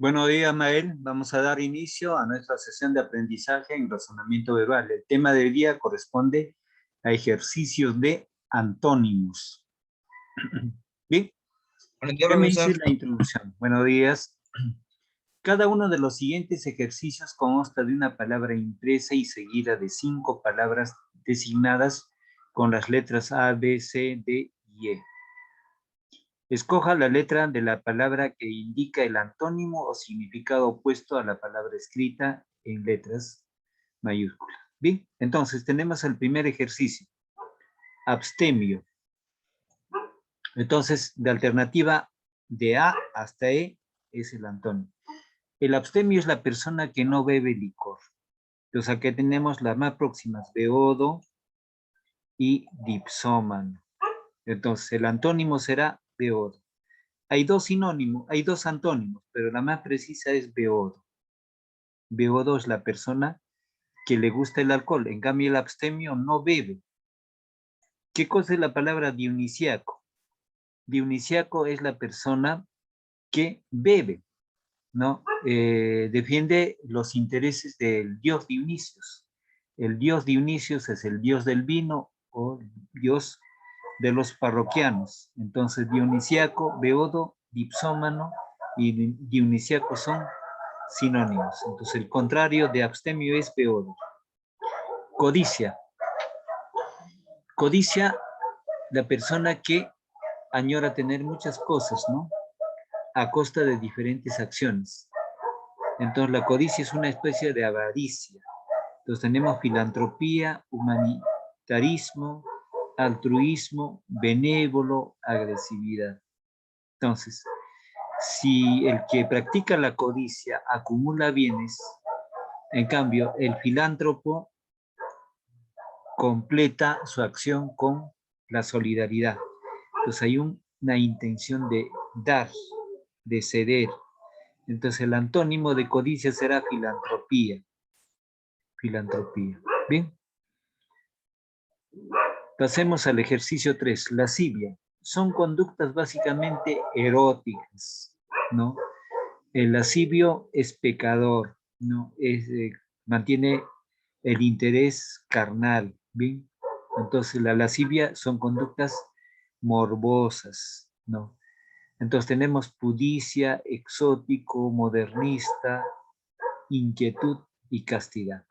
Buenos días, Mael. Vamos a dar inicio a nuestra sesión de aprendizaje en razonamiento verbal. El tema del día corresponde a ejercicios de antónimos. Bien, Buenos días, déjame profesor. decir la introducción. Buenos días. Cada uno de los siguientes ejercicios consta de una palabra impresa y seguida de 5 palabras designadas con las letras A, B, C, D y E. Escoja la letra de la palabra que indica el antónimo o significado opuesto a la palabra escrita en letras mayúsculas. Bien, entonces tenemos el primer ejercicio. Abstemio. Entonces, de alternativa de A hasta E es el antónimo. El abstemio es la persona que no bebe licor. Entonces, aquí tenemos las más próximas, beodo y dipsómano. Entonces, el antónimo será beodo. Hay dos sinónimos, hay dos antónimos, pero la más precisa es beodo. Beodo es la persona que le gusta el alcohol, en cambio el abstemio no bebe. ¿Qué cosa es la palabra dionisiaco? Dionisiaco es la persona que bebe, ¿no? Defiende los intereses del dios Dionisios. El dios Dionisios es el dios del vino o dios de los parroquianos. Entonces dionisiaco, beodo, dipsómano y dionisiaco son sinónimos. Entonces el contrario de abstemio es beodo. Codicia. Codicia, la persona que añora tener muchas cosas, ¿no? A costa de diferentes acciones. Entonces la codicia es una especie de avaricia. Entonces tenemos filantropía, humanitarismo, altruismo, benévolo, agresividad. Entonces, si el que practica la codicia acumula bienes, en cambio, el filántropo completa su acción con la solidaridad. Entonces hay una intención de dar, de ceder. Entonces el antónimo de codicia será filantropía. Filantropía. Bien. Pasemos al ejercicio 3, lascivia. Son conductas básicamente eróticas, ¿no? El lascivio es pecador, ¿no? Mantiene el interés carnal, ¿bien? Entonces la lascivia son conductas morbosas, ¿no? Entonces tenemos pudicia, exótico, modernista, inquietud y castidad.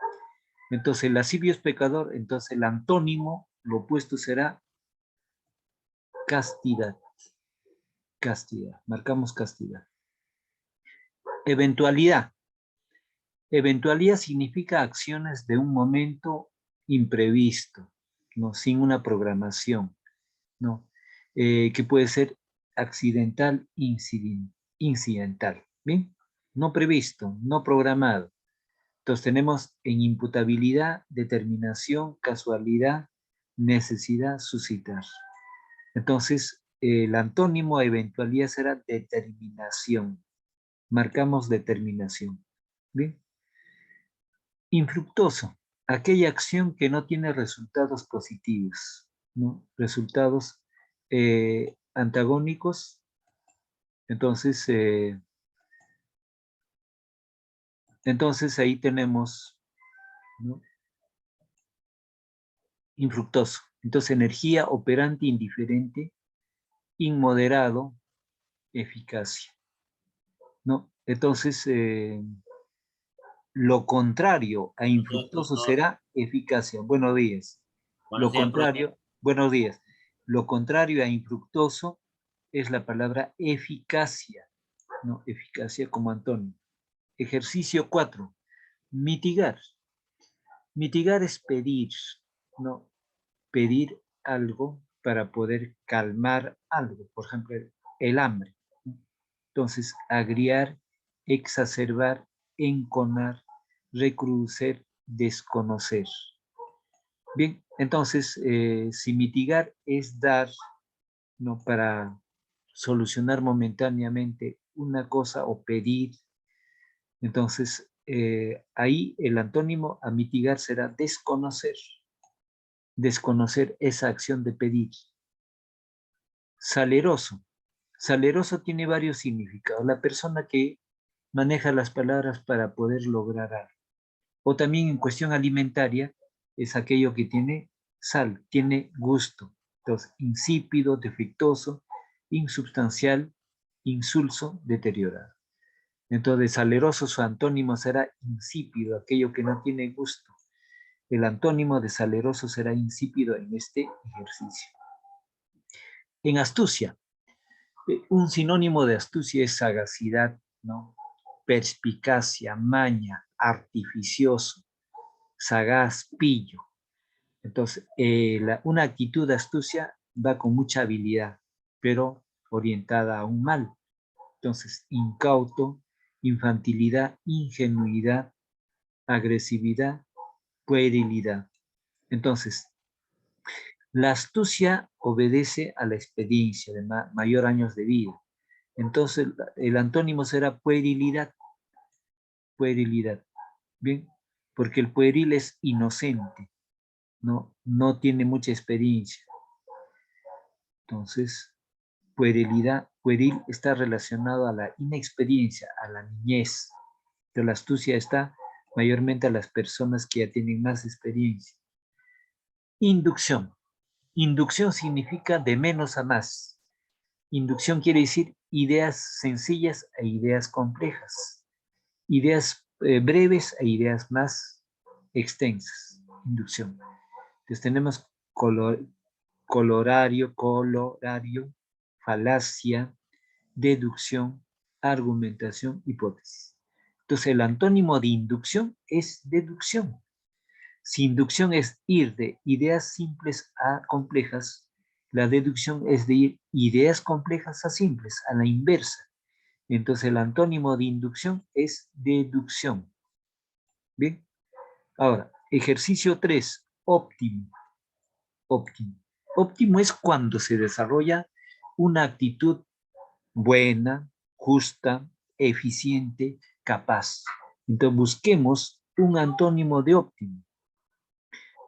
Entonces el lascivio es pecador, entonces el antónimo, lo opuesto será castidad. Castidad, marcamos castidad. Eventualidad. Eventualidad significa acciones de un momento imprevisto, ¿no? Sin una programación, ¿no? Que puede ser accidental, incidental, ¿bien? No previsto, no programado. Entonces tenemos en imputabilidad, determinación, casualidad, necesidad, suscitar. Entonces, el antónimo a eventualidad será determinación. Marcamos determinación. ¿Bien? Infructuoso, aquella acción que no tiene resultados positivos, ¿no? Resultados antagónicos. Entonces, ahí tenemos, ¿no? Infructuoso. Entonces, energía operante indiferente, inmoderado, eficacia, ¿no? Entonces, lo contrario a Buenos días, infructuoso profesor. será eficacia. Buenos días. Buenos Lo días, profesor. contrario, buenos días. Lo contrario a infructuoso es la palabra eficacia, ¿no? Eficacia como Antonio. Ejercicio 4. Mitigar. Mitigar es pedir, ¿no? Pedir algo para poder calmar algo, por ejemplo, el hambre, ¿no? Entonces, agriar, exacerbar, enconar, recrudecer, desconocer. Bien, entonces, si mitigar es dar, ¿no? Para solucionar momentáneamente una cosa o pedir, entonces ahí el antónimo a mitigar será desconocer. Desconocer esa acción de pedir. Saleroso. Saleroso tiene varios significados. La persona que maneja las palabras para poder lograr algo. O también en cuestión alimentaria, es aquello que tiene sal, tiene gusto. Entonces, insípido, defectuoso, insubstancial, insulso, deteriorado. Entonces, saleroso, su antónimo será insípido, aquello que no tiene gusto. El antónimo de saleroso será insípido en este ejercicio. En astucia, un sinónimo de astucia es sagacidad, ¿no? Perspicacia, maña, artificioso, sagaz, pillo. Entonces, una actitud de astucia va con mucha habilidad, pero orientada a un mal. Entonces, incauto, infantilidad, ingenuidad, agresividad, puerilidad. Entonces, la astucia obedece a la experiencia de mayor años de vida. Entonces, el antónimo será puerilidad. Puerilidad. Bien, porque el pueril es inocente, no tiene mucha experiencia. Entonces, pueril está relacionado a la inexperiencia, a la niñez. Pero la astucia está mayormente a las personas que ya tienen más experiencia. Inducción. Inducción significa de menos a más. Inducción quiere decir ideas sencillas e ideas complejas. Ideas breves e ideas más extensas. Inducción. Entonces tenemos colorario, falacia, deducción, argumentación, hipótesis. Entonces el antónimo de inducción es deducción. Si inducción es ir de ideas simples a complejas, la deducción es de ir ideas complejas a simples, a la inversa. Entonces el antónimo de inducción es deducción. Bien. Ahora, ejercicio 3, óptimo. Óptimo. Óptimo es cuando se desarrolla una actitud buena, justa, eficiente, capaz. Entonces busquemos un antónimo de óptimo.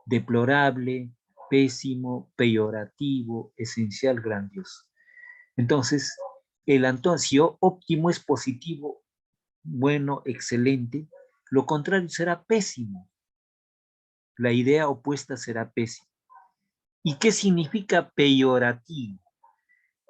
Deplorable, pésimo, peyorativo, esencial, grandioso. Entonces, el antónimo óptimo es positivo, bueno, excelente. Lo contrario será pésimo. La idea opuesta será pésima. ¿Y qué significa peyorativo?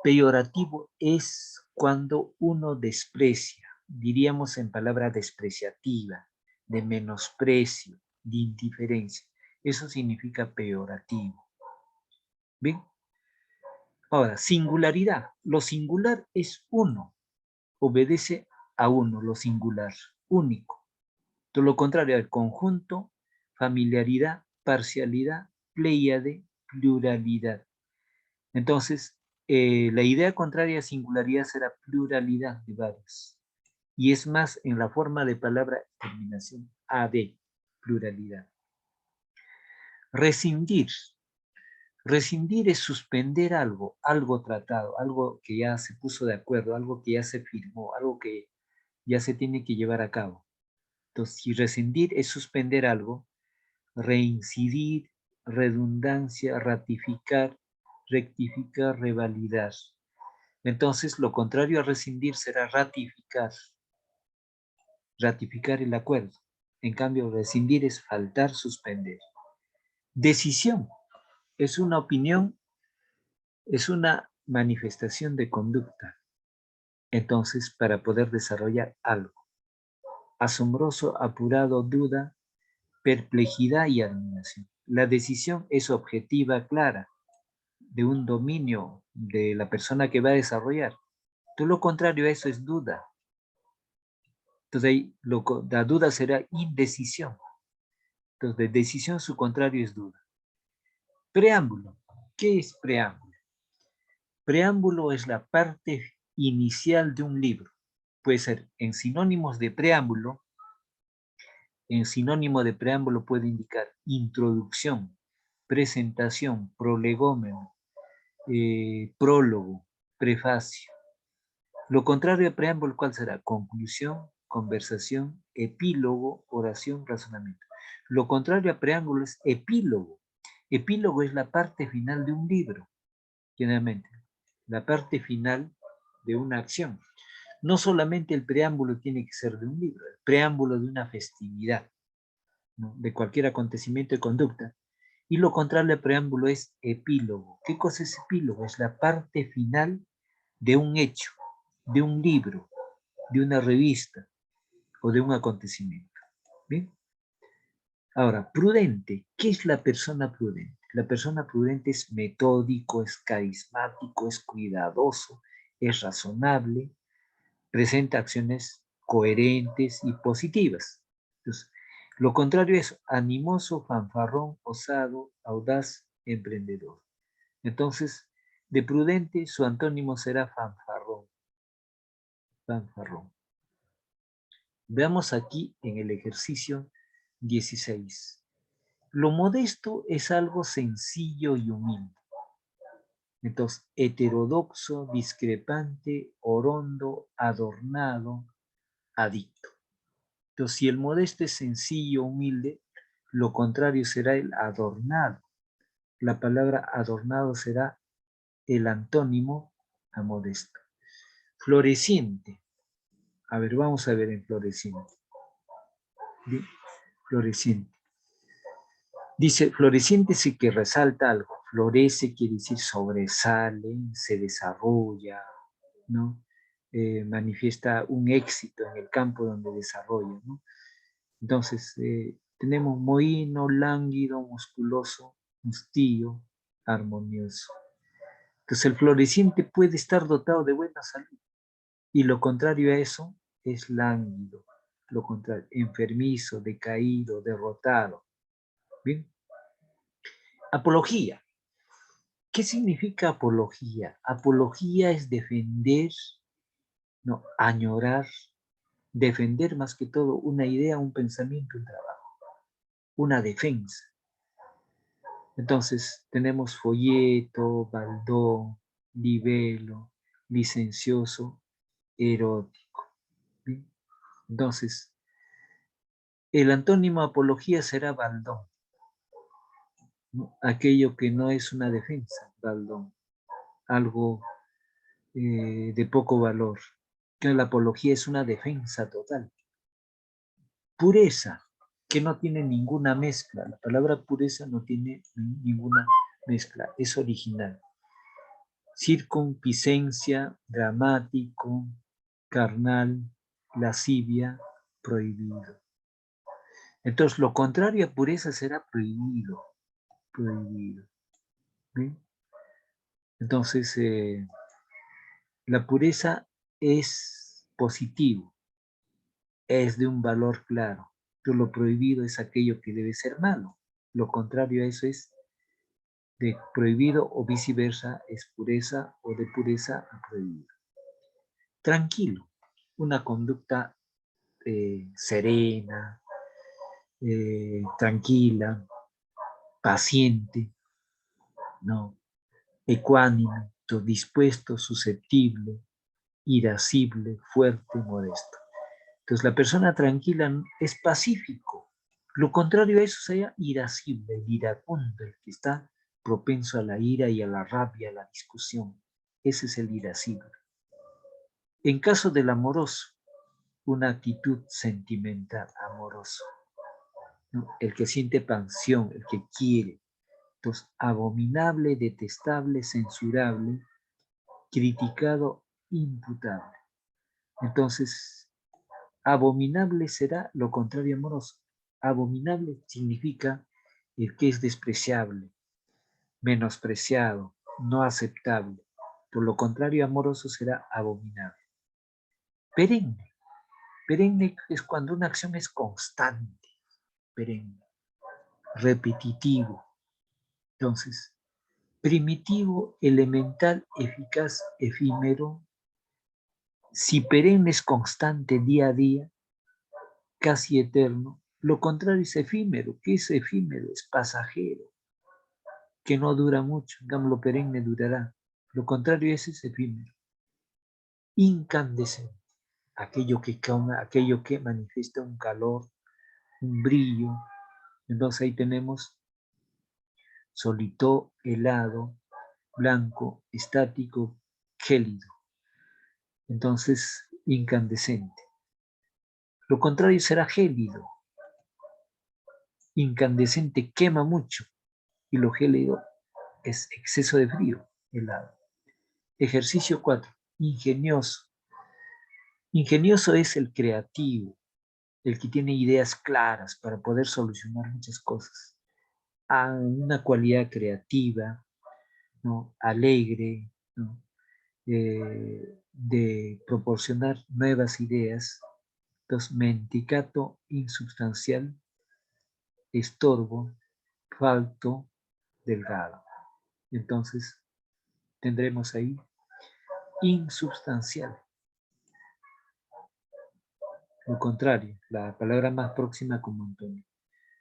Peyorativo es cuando uno desprecia, diríamos en palabra despreciativa, de menosprecio, de indiferencia. Eso significa peyorativo. ¿Bien? Ahora, singularidad. Lo singular es uno, obedece a uno, lo singular, único. Todo lo contrario al conjunto, familiaridad, parcialidad, pléyade, pluralidad. Entonces, la idea contraria a singularidad será pluralidad de varios. Y es más en la forma de palabra terminación ad, pluralidad. Rescindir. Rescindir es suspender algo, algo tratado, algo que ya se puso de acuerdo, algo que ya se firmó, algo que ya se tiene que llevar a cabo. Entonces, si rescindir es suspender algo, reincidir, redundancia, ratificar, rectificar, revalidar. Entonces, lo contrario a rescindir será ratificar, ratificar el acuerdo. En cambio, rescindir es faltar, suspender. Decisión es una opinión, es una manifestación de conducta. Entonces, para poder desarrollar algo. Asombroso, apurado, duda, perplejidad y admiración. La decisión es objetiva, clara, de un dominio de la persona que va a desarrollar. Todo lo contrario a eso es duda. Entonces ahí la duda será indecisión. Entonces de decisión su contrario es duda. Preámbulo. ¿Qué es preámbulo? Preámbulo es la parte inicial de un libro. Puede ser en sinónimos de preámbulo. En sinónimo de preámbulo puede indicar introducción, presentación, prolegómeno, prólogo, prefacio. Lo contrario de preámbulo, ¿cuál será? Conclusión, conversación, epílogo, oración, razonamiento. Lo contrario a preámbulo es epílogo. Epílogo es la parte final de un libro, generalmente. La parte final de una acción. No solamente el preámbulo tiene que ser de un libro, el preámbulo de una festividad, ¿no? De cualquier acontecimiento y conducta. Y lo contrario al preámbulo es epílogo. ¿Qué cosa es epílogo? Es la parte final de un hecho, de un libro, de una revista o de un acontecimiento. ¿Bien? Ahora, prudente. ¿Qué es la persona prudente? La persona prudente es metódico, es carismático, es cuidadoso, es razonable, presenta acciones coherentes y positivas. Entonces, lo contrario es animoso, fanfarrón, osado, audaz, emprendedor. Entonces, de prudente, su antónimo será fanfarrón. Fanfarrón. Veamos aquí en el ejercicio 16. Lo modesto es algo sencillo y humilde. Entonces, heterodoxo, discrepante, orondo, adornado, adicto. Entonces, si el modesto es sencillo, humilde, lo contrario será el adornado. La palabra adornado será el antónimo a modesto. Floreciente. A ver, vamos a ver en floreciente. Bien, floreciente. Dice, floreciente sí que resalta algo. Florece quiere decir sobresale, se desarrolla, ¿no? Manifiesta un éxito en el campo donde desarrolla, ¿no? Entonces, tenemos mohíno, lánguido, musculoso, mustillo, armonioso. Entonces, el floreciente puede estar dotado de buena salud. Y lo contrario a eso es lánguido. Lo contrario, enfermizo, decaído, derrotado. ¿Bien? Apología. ¿Qué significa apología? Apología es defender, no, añorar, defender más que todo una idea, un pensamiento, un trabajo, una defensa. Entonces, tenemos folleto, baldón, libelo, licencioso, erótico. ¿Bien? Entonces, el antónimo apología será baldón, ¿no? Aquello que no es una defensa, baldón, algo de poco valor. Que la apología es una defensa total. Pureza, que no tiene ninguna mezcla. La palabra pureza no tiene ninguna mezcla, es original. Circunpiscencia, dramático, carnal, lascivia, prohibido. Entonces, lo contrario a pureza será prohibido. Prohibido. ¿Bien? Entonces, la pureza es positivo, es de un valor claro. Pero lo prohibido es aquello que debe ser malo. Lo contrario a eso es de prohibido o viceversa, es pureza o de pureza a prohibido. Tranquilo, una conducta serena, tranquila, paciente, ¿no? Ecuánime, dispuesto, susceptible, irascible, fuerte, modesto. Entonces la persona tranquila es pacífico. Lo contrario a eso sería irascible, el iracundo, el que está propenso a la ira y a la rabia, a la discusión. Ese es el irascible. En caso del amoroso, una actitud sentimental, amoroso, ¿no? El que siente pasión, el que quiere. Entonces, abominable, detestable, censurable, criticado, imputable. Entonces, abominable será lo contrario amoroso. Abominable significa el que es despreciable, menospreciado, no aceptable. Por lo contrario, amoroso será abominable. Perenne. Perenne es cuando una acción es constante, perenne, repetitivo. Entonces, primitivo, elemental, eficaz, efímero. Si perenne es constante día a día, casi eterno, lo contrario es efímero. ¿Qué es efímero? Es pasajero, que no dura mucho. En cambio, lo perenne durará. Lo contrario es efímero. Incandescente, aquello que manifiesta un calor, un brillo. Entonces ahí tenemos sólido, helado, blanco, estático, gélido. Entonces, incandescente. Lo contrario será gélido. Incandescente quema mucho y lo gélido es exceso de frío, helado. Ejercicio 4. Ingenioso. Ingenioso es el creativo, el que tiene ideas claras para poder solucionar muchas cosas. Una cualidad creativa, ¿no? Alegre, ¿no? De proporcionar nuevas ideas. Entonces, mendicato, insubstancial, estorbo, falto, delgado. Entonces, tendremos ahí insubstancial. Lo contrario, la palabra más próxima como Antonio.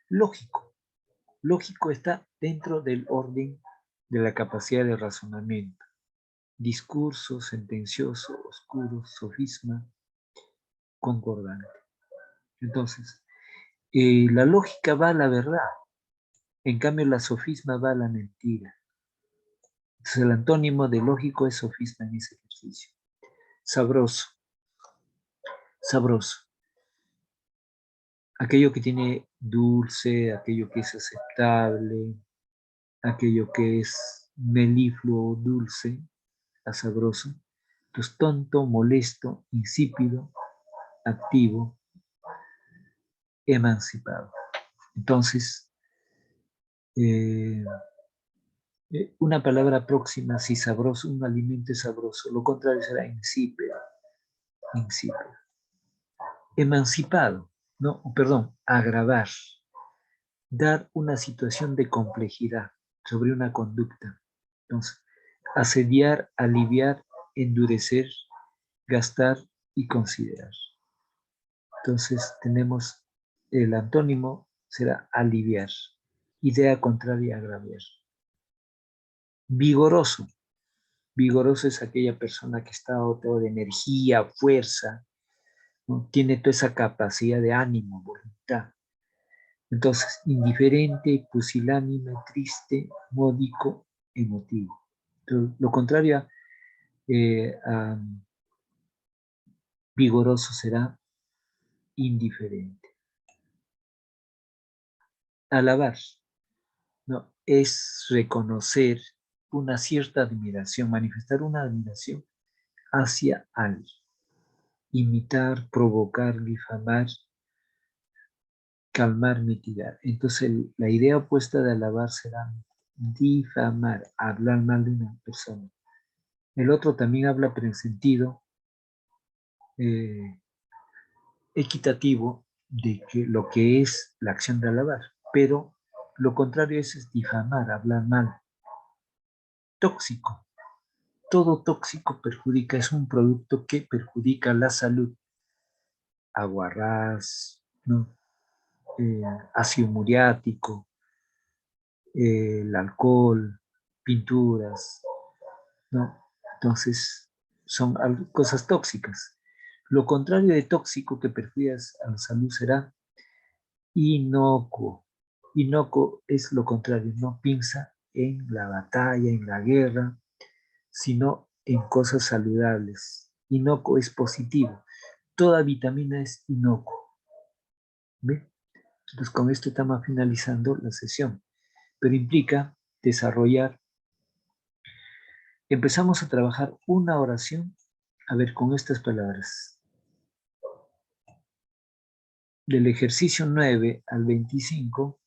Lógico. Lógico está dentro del orden de la capacidad de razonamiento. Discurso, sentencioso, oscuro, sofisma, concordante. Entonces, la lógica va a la verdad. En cambio, la sofisma va a la mentira. Entonces, el antónimo de lógico es sofisma en ese ejercicio. Sabroso. Sabroso. Aquello que tiene dulce, aquello que es aceptable, aquello que es melifluo, dulce, a sabroso. Entonces, tonto, molesto, insípido, activo, emancipado. Entonces, una palabra próxima, si sabroso, un alimento es sabroso, lo contrario será insípido, insípido. Emancipado, no, perdón, agravar, dar una situación de complejidad sobre una conducta. Entonces, asediar, aliviar, endurecer, gastar y considerar. Entonces, tenemos el antónimo, será aliviar, idea contraria a agraviar. Vigoroso. Vigoroso es aquella persona que está dotado de energía, fuerza, ¿no? Tiene toda esa capacidad de ánimo, voluntad. Entonces, indiferente, pusilánime, triste, módico, emotivo. Entonces, lo contrario a vigoroso será indiferente. Alabar, ¿no? Es reconocer una cierta admiración, manifestar una admiración hacia alguien. Imitar, provocar, difamar, calmar, mitigar. Entonces, la idea opuesta de alabar será difamar, hablar mal de una persona. El otro también habla, pero en sentido equitativo de que lo que es la acción de alabar. Pero lo contrario es difamar, hablar mal. Tóxico. Todo tóxico perjudica, es un producto que perjudica la salud. Aguarrás, ¿no? Ácido muriático, el alcohol, pinturas, ¿no? Entonces, son cosas tóxicas. Lo contrario de tóxico que perjudica a la salud será inocuo. Inocuo es lo contrario, no piensa en la batalla, en la guerra, sino en cosas saludables. Inocuo es positivo. Toda vitamina es inocuo. ¿Ve? Entonces, con esto estamos finalizando la sesión, pero implica desarrollar. Empezamos a trabajar una oración, a ver, con estas palabras. Del ejercicio 9 al 25,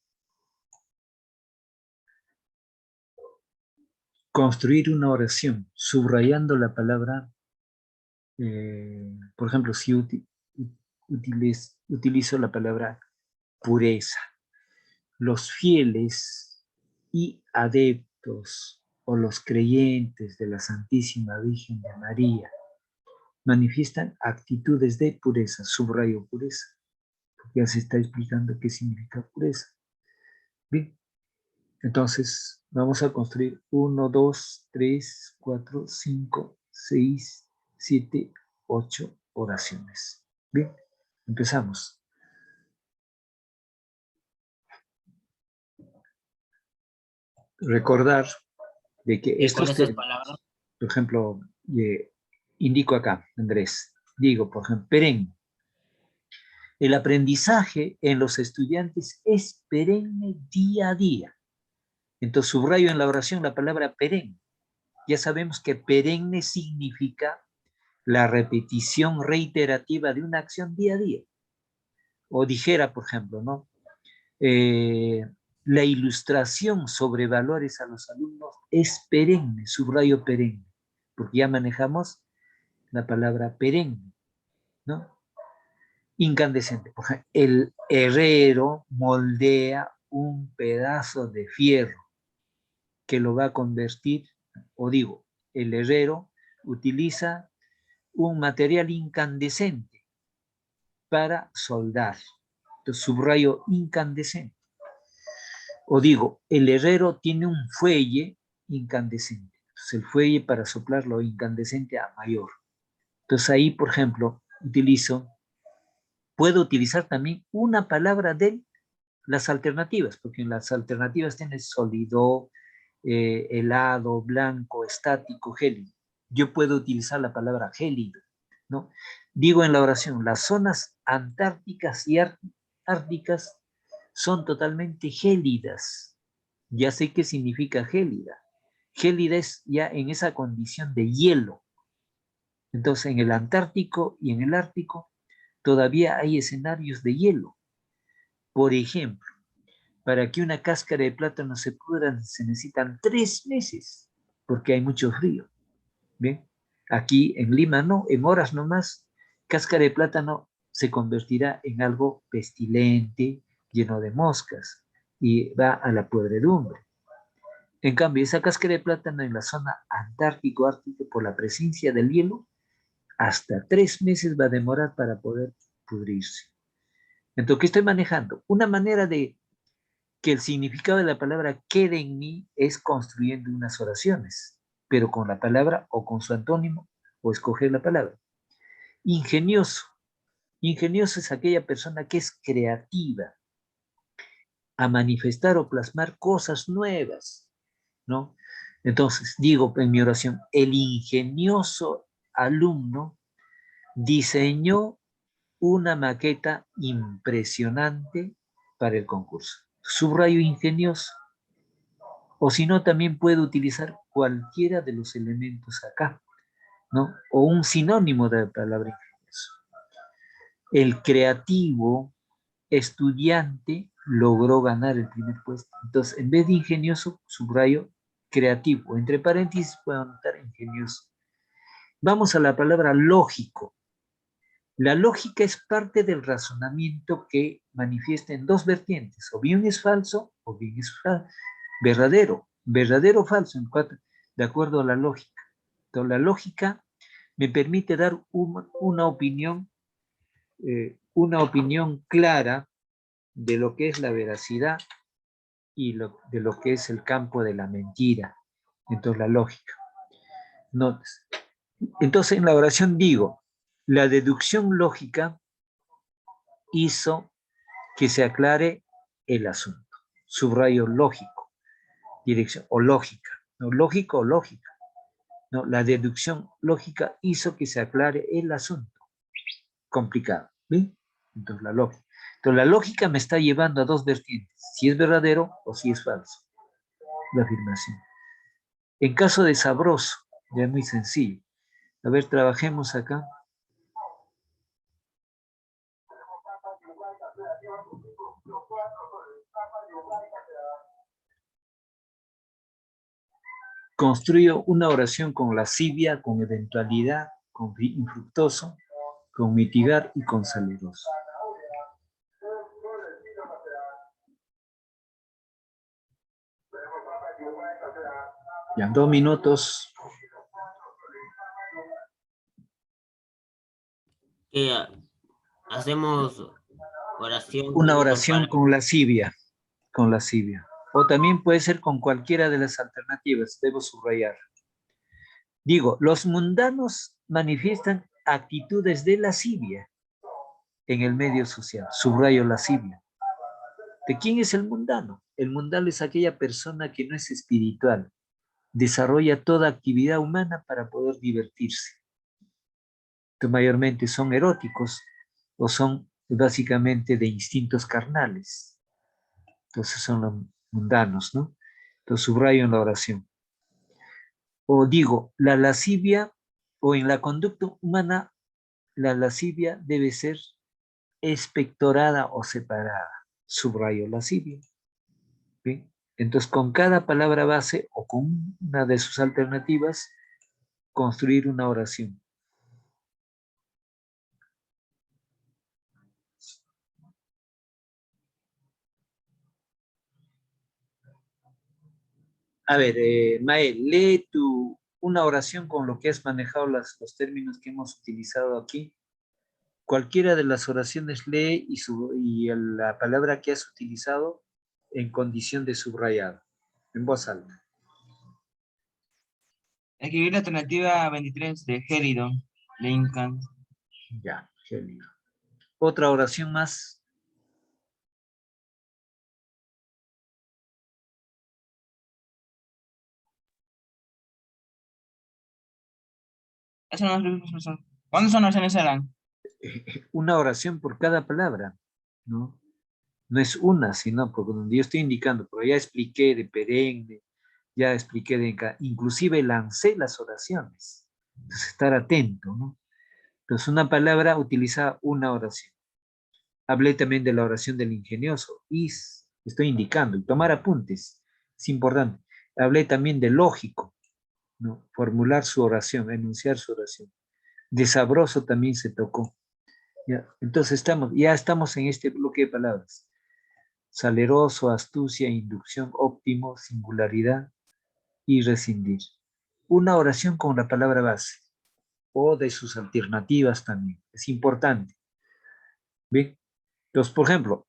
construir una oración, subrayando la palabra, por ejemplo, si utilizo la palabra pureza. Los fieles y adeptos o los creyentes de la Santísima Virgen de María manifiestan actitudes de pureza, subrayo pureza, porque ya se está explicando qué significa pureza. Bien, entonces vamos a construir 1, 2, 3, 4, 5, 6, 7, 8 oraciones. Bien, empezamos. Recordar de que Y con estos, esas palabras, por ejemplo, indico acá, Andrés, Digo, por ejemplo, perenne. El aprendizaje en los estudiantes es perenne día a día. Entonces subrayo en la oración la palabra perenne. Ya sabemos que perenne significa la repetición reiterativa de una acción día a día. O dijera, por ejemplo, ¿no? La ilustración sobre valores a los alumnos es perenne, subrayo perenne, porque ya manejamos la palabra perenne, ¿no? Incandescente. Por ejemplo, el herrero moldea un pedazo de fierro que lo va a convertir, o digo, el herrero utiliza un material incandescente para soldar. Entonces, subrayo incandescente. O digo, el herrero tiene un fuelle incandescente. Entonces, el fuelle para soplar lo incandescente a mayor. Entonces, ahí, por ejemplo, puedo utilizar también una palabra de las alternativas, porque en las alternativas tienes sólido, helado, blanco, estático, gélido. Yo puedo utilizar la palabra gélido, ¿no? Digo en la oración, las zonas antárticas y árticas son totalmente gélidas. Ya sé qué significa gélida. Gélida es ya en esa condición de hielo. Entonces, en el Antártico y en el Ártico todavía hay escenarios de hielo. Por ejemplo, para que una cáscara de plátano se pudra se necesitan 3 meses, porque hay mucho frío. ¿Bien? Aquí en Lima no, en horas nomás, cáscara de plátano se convertirá en algo pestilente, lleno de moscas, y va a la podredumbre. En cambio, esa cáscara de plátano en la zona antártico-ártica, por la presencia del hielo, hasta 3 meses va a demorar para poder pudrirse. Entonces, ¿qué estoy manejando? Una manera de que el significado de la palabra quede en mí es construyendo unas oraciones, pero con la palabra o con su antónimo o escoger la palabra. Ingenioso. Ingenioso es aquella persona que es creativa a manifestar o plasmar cosas nuevas, ¿no? Entonces, digo en mi oración, el ingenioso alumno diseñó una maqueta impresionante para el concurso. Subrayo ingenioso. O si no, también puedo utilizar cualquiera de los elementos acá, ¿no? O un sinónimo de la palabra ingenioso. El creativo estudiante logró ganar el primer puesto. Entonces, en vez de ingenioso, subrayo creativo. Entre paréntesis puedo anotar ingenioso. Vamos a la palabra lógico. La lógica es parte del razonamiento que manifiesta en dos vertientes. O bien es falso o bien es verdadero. Verdadero o falso, de acuerdo a la lógica. Entonces, la lógica me permite dar una opinión clara de lo que es la veracidad y de lo que es el campo de la mentira. Entonces, la lógica. No, entonces, en la oración digo, la deducción lógica hizo que se aclare el asunto. Subrayo lógico, dirección, o lógica. No, lógico o lógica. No, la deducción lógica hizo que se aclare el asunto. Complicado. ¿Bien? Entonces, la lógica. Entonces, la lógica me está llevando a dos vertientes. Si es verdadero o si es falso. La afirmación. En caso de sabroso, ya es muy sencillo. A ver, trabajemos acá. Construyo una oración con lascivia, con eventualidad, con infructuoso, con mitigar y con saleroso. Ya, 2 minutos. Hacemos oración Una solo oración para... con lascivia, con lascivia. O también puede ser con cualquiera de las alternativas, debo subrayar. Digo, los mundanos manifiestan actitudes de lascivia en el medio social. Subrayo lascivia. ¿De quién es el mundano? El mundano es aquella persona que no es espiritual, desarrolla toda actividad humana para poder divertirse. que mayormente son eróticos o son básicamente de instintos carnales. Entonces son los mundanos, ¿no? Entonces subrayo en la oración. O digo, la lascivia o en la conducta humana, la lascivia debe ser expectorada o separada. Subrayo lascivia. ¿Bien? Entonces, con cada palabra base o con una de sus alternativas, construir una oración. A ver, Mael, lee una oración con lo que has manejado los términos que hemos utilizado aquí. Cualquiera de las oraciones lee y la palabra que has utilizado en condición de subrayado, en voz alta. Escribir la alternativa 23 de Helidon, Lincoln. Ya, genial. Otra oración más. ¿Cuántas oraciones eran? Una oración por cada palabra, ¿no? No es una, sino porque donde yo estoy indicando, pero ya expliqué de perenne, ya expliqué inclusive lancé las oraciones. Entonces, estar atento, ¿no? Entonces, una palabra utiliza una oración. Hablé también de la oración del ingenioso, estoy indicando, y tomar apuntes, es importante. Hablé también de lógico, ¿no? Formular su oración, enunciar su oración. De sabroso también se tocó. ¿Ya? Entonces, ya estamos en este bloque de palabras. Saleroso, astucia, inducción, óptimo, singularidad y rescindir. Una oración con la palabra base o de sus alternativas también. Es importante. ¿Bien? Entonces, por ejemplo,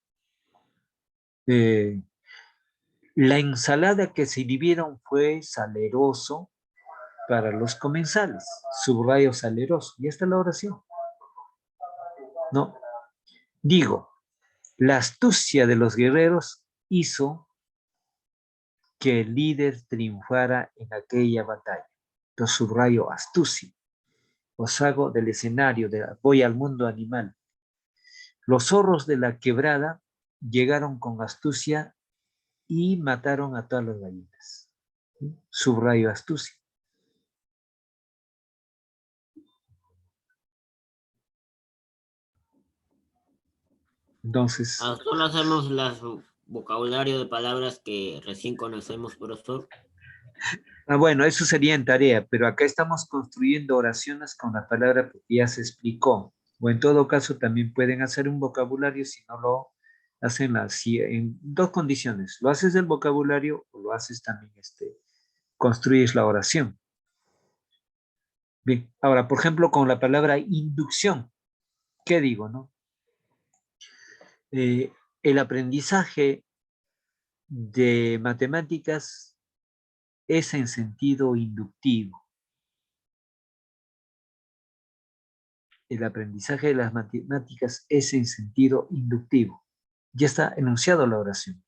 la ensalada que sirvieron fue saleroso para los comensales. Subrayo saleroso. Ya está la oración. No. Digo, la astucia de los guerreros hizo que el líder triunfara en aquella batalla. Entonces subrayo astucia. Os hago del escenario, voy al mundo animal. Los zorros de la quebrada llegaron con astucia y mataron a todas las gallinas. Subrayo astucia. Entonces, Solo hacemos el vocabulario de palabras que recién conocemos, profesor. bueno, eso sería en tarea, pero acá estamos construyendo oraciones con la palabra que ya se explicó. O en todo caso, también pueden hacer un vocabulario si no lo hacen así, en dos condiciones. Lo haces del vocabulario o lo haces también, construyes la oración. Bien, ahora, por ejemplo, con la palabra inducción, ¿qué digo, no? El aprendizaje de matemáticas es en sentido inductivo. El aprendizaje de las matemáticas es en sentido inductivo. Ya está enunciado la oración.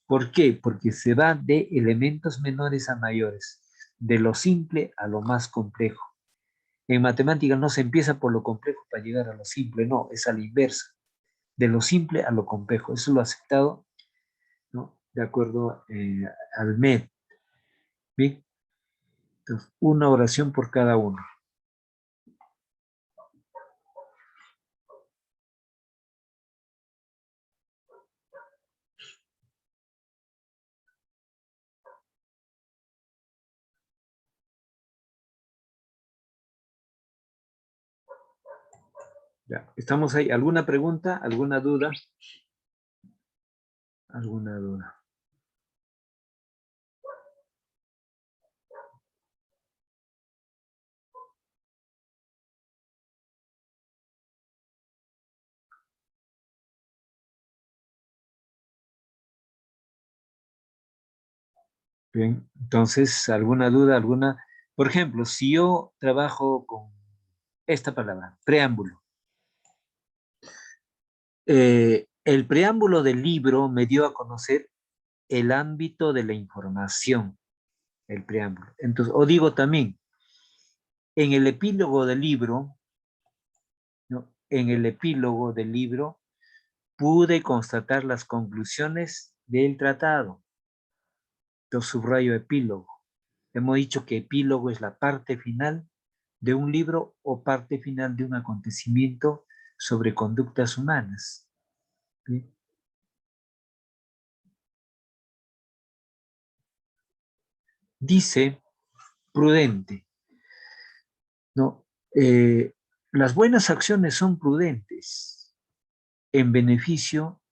¿Por qué? Porque se va de elementos menores a mayores, de lo simple a lo más complejo. En matemáticas no se empieza por lo complejo para llegar a lo simple, no, es a la inversa, de lo simple a lo complejo. Eso lo ha aceptado, ¿no? De acuerdo al MED. Bien, entonces, una oración por cada uno. Ya, ¿estamos ahí? ¿Alguna pregunta? ¿Alguna duda? ¿Alguna duda? Bien, entonces, ¿alguna duda? ¿Alguna? Por ejemplo, si yo trabajo con esta palabra, preámbulo. El preámbulo del libro me dio a conocer el ámbito de la información, el preámbulo. Entonces, o digo también, en el epílogo del libro en el epílogo del libro, pude constatar las conclusiones del tratado. Yo subrayo epílogo. Hemos dicho que epílogo es la parte final de un libro o parte final de un acontecimiento sobre conductas humanas. ¿Sí? Dice prudente, ¿no? Las buenas acciones son prudentes en beneficio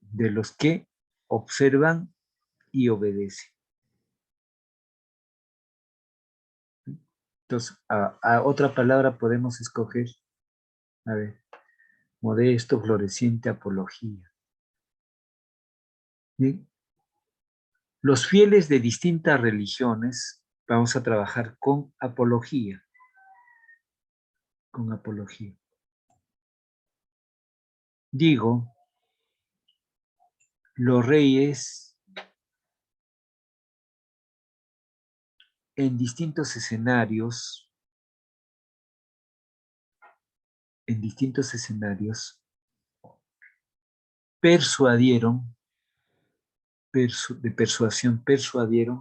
de los que observan y obedecen. Entonces, a otra palabra podemos escoger, a ver, modesto, floreciente, apología. ¿Bien? Los fieles de distintas religiones, vamos a trabajar con apología. Con apología. Digo, los reyes en distintos escenarios, persuadieron, de persuasión, persuadieron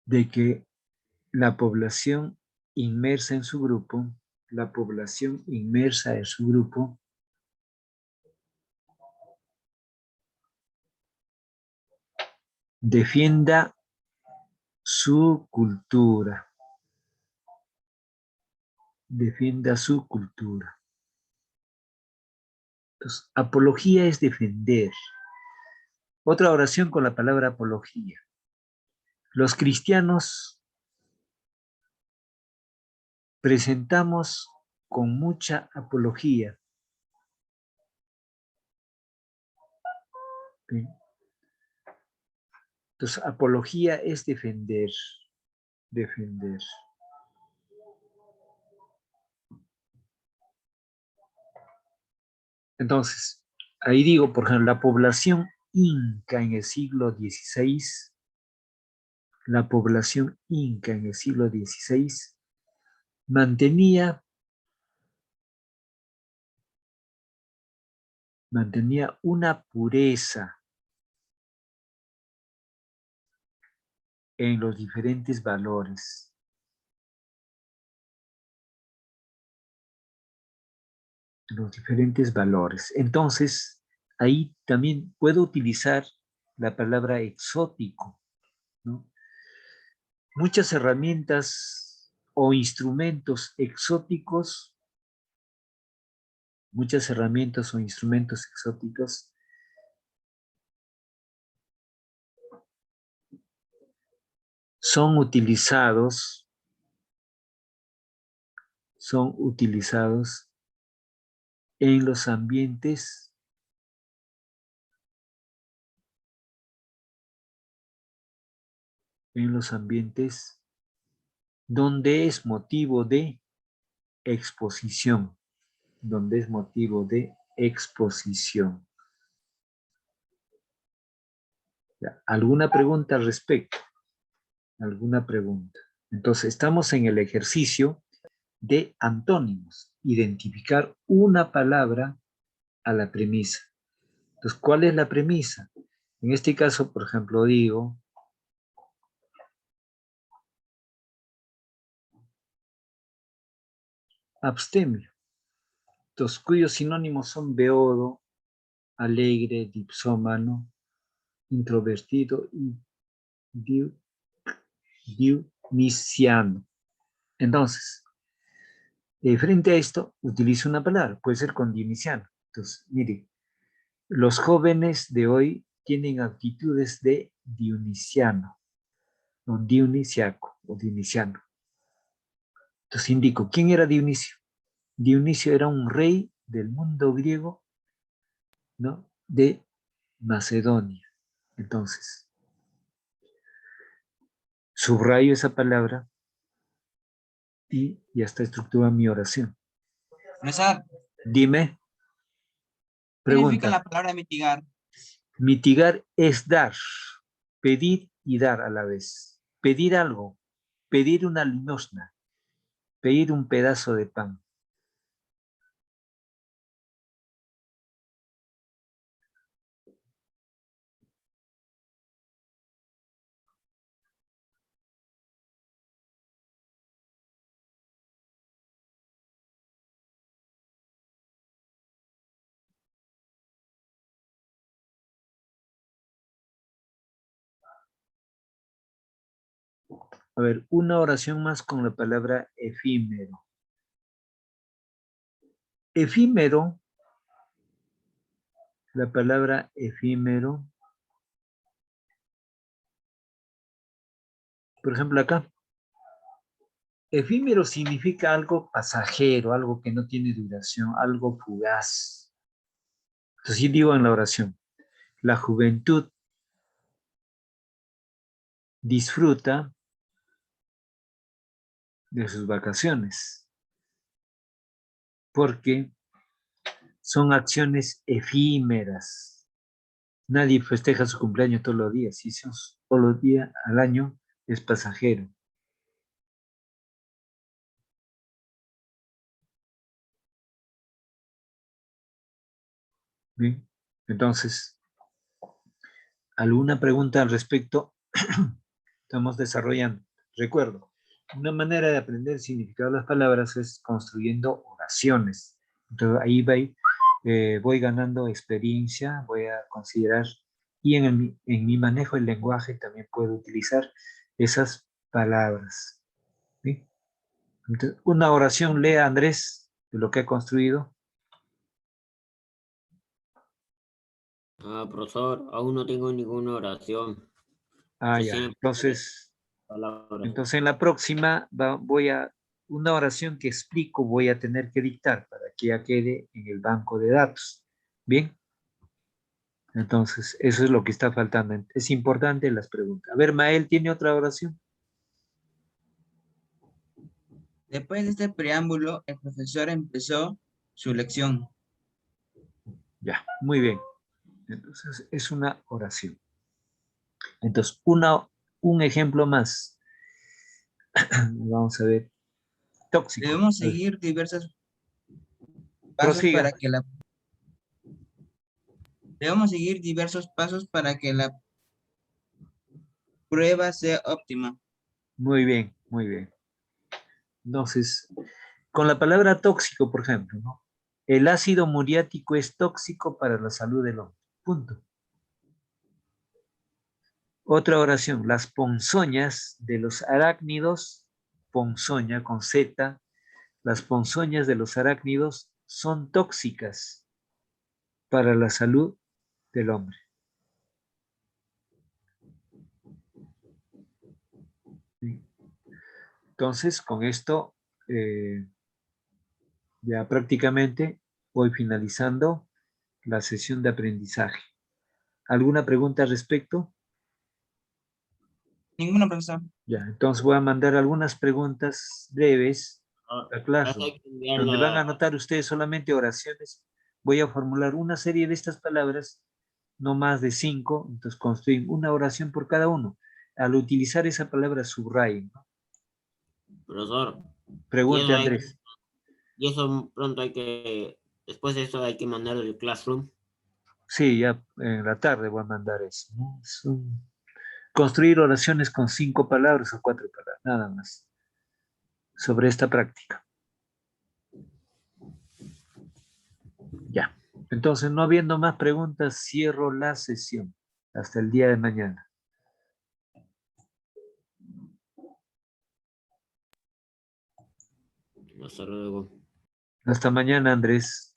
de que la población inmersa en su grupo, defienda su cultura. Defienda su cultura. Entonces, apología es defender. Otra oración con la palabra apología. Los cristianos presentamos con mucha apología. ¿Sí? Entonces, apología es defender. Defender. Entonces, ahí digo, por ejemplo, la población inca en el siglo XVI, mantenía una pureza en los diferentes valores. Entonces, ahí también puedo utilizar la palabra exótico, ¿no? Muchas herramientas o instrumentos exóticos, son utilizados en los ambientes donde es motivo de exposición. ¿Alguna pregunta al respecto? ¿Alguna pregunta? Entonces, estamos en el ejercicio de antónimos, identificar una palabra a la premisa. Entonces, ¿cuál es la premisa? En este caso, por ejemplo, digo, abstemio. Entonces, cuyos sinónimos son beodo, alegre, dipsómano, introvertido y dionysiano. Entonces, frente a esto, utilizo una palabra, puede ser con dionisiano. Entonces, mire, los jóvenes de hoy tienen actitudes de dionisiano, o dionisiaco, o dionisiano. Entonces indico, ¿quién era Dionisio? Dionisio era un rey del mundo griego, ¿no? De Macedonia. Entonces, subrayo esa palabra y ya está estructurada mi oración. Profesor, Dime, ¿qué significa pregunta. la palabra mitigar? Mitigar es dar, pedir y dar a la vez. Pedir algo, pedir una limosna, pedir un pedazo de pan. A ver, una oración más con la palabra efímero. Efímero, la palabra efímero, por ejemplo acá, efímero significa algo pasajero, algo que no tiene duración, algo fugaz. Entonces, sí digo en la oración, la juventud disfruta de sus vacaciones, porque son acciones efímeras. Nadie festeja su cumpleaños todos los días, si son todos los días al año es pasajero. Bien, entonces, ¿alguna pregunta al respecto? Estamos desarrollando. Recuerdo, una manera de aprender el significado de las palabras es construyendo oraciones. Entonces ahí voy ganando experiencia, voy a considerar, y en mi manejo del lenguaje también puedo utilizar esas palabras. ¿Sí? Entonces, una oración, lea Andrés, de lo que ha construido. Profesor, aún no tengo ninguna oración. Ah, ya. Recién palabras. Entonces en la próxima una oración que explico voy a tener que dictar para que ya quede en el banco de datos. Bien, entonces eso es lo que está faltando. Es importante las preguntas. A ver, Mael, ¿tiene otra oración? Después de este preámbulo, el profesor empezó su lección. Ya, muy bien. Entonces es una oración. Entonces, un ejemplo más. Vamos a ver. Tóxico. Debemos A ver, seguir diversos pasos prosiga. para que la Debemos seguir diversos pasos para que la prueba sea óptima. Muy bien, muy bien. Entonces, con la palabra tóxico, por ejemplo, ¿no? El ácido muriático es tóxico para la salud del hombre. Punto. Otra oración. Las ponzoñas de los arácnidos, ponzoña con Z, las ponzoñas de los arácnidos son tóxicas para la salud del hombre. ¿Sí? Entonces, con esto ya prácticamente voy finalizando la sesión de aprendizaje. ¿Alguna pregunta al respecto? Ninguna, profesor. Ya, entonces voy a mandar algunas preguntas breves a Eso Classroom, hay que donde van a enviarla. anotar ustedes solamente oraciones. Voy a formular una serie de estas palabras, no más de 5, entonces construir una oración por cada uno. Al utilizar esa palabra subrayen, ¿no? Profesor, y Pregunte, eso, Andrés. y eso pronto después de eso hay que mandar el classroom. Sí, ya en la tarde voy a mandar eso, ¿no? Construir oraciones con 5 palabras o 4 palabras, nada más, sobre esta práctica. Ya. Entonces, no habiendo más preguntas, cierro la sesión. Hasta el día de mañana. Hasta luego. Hasta mañana, Andrés.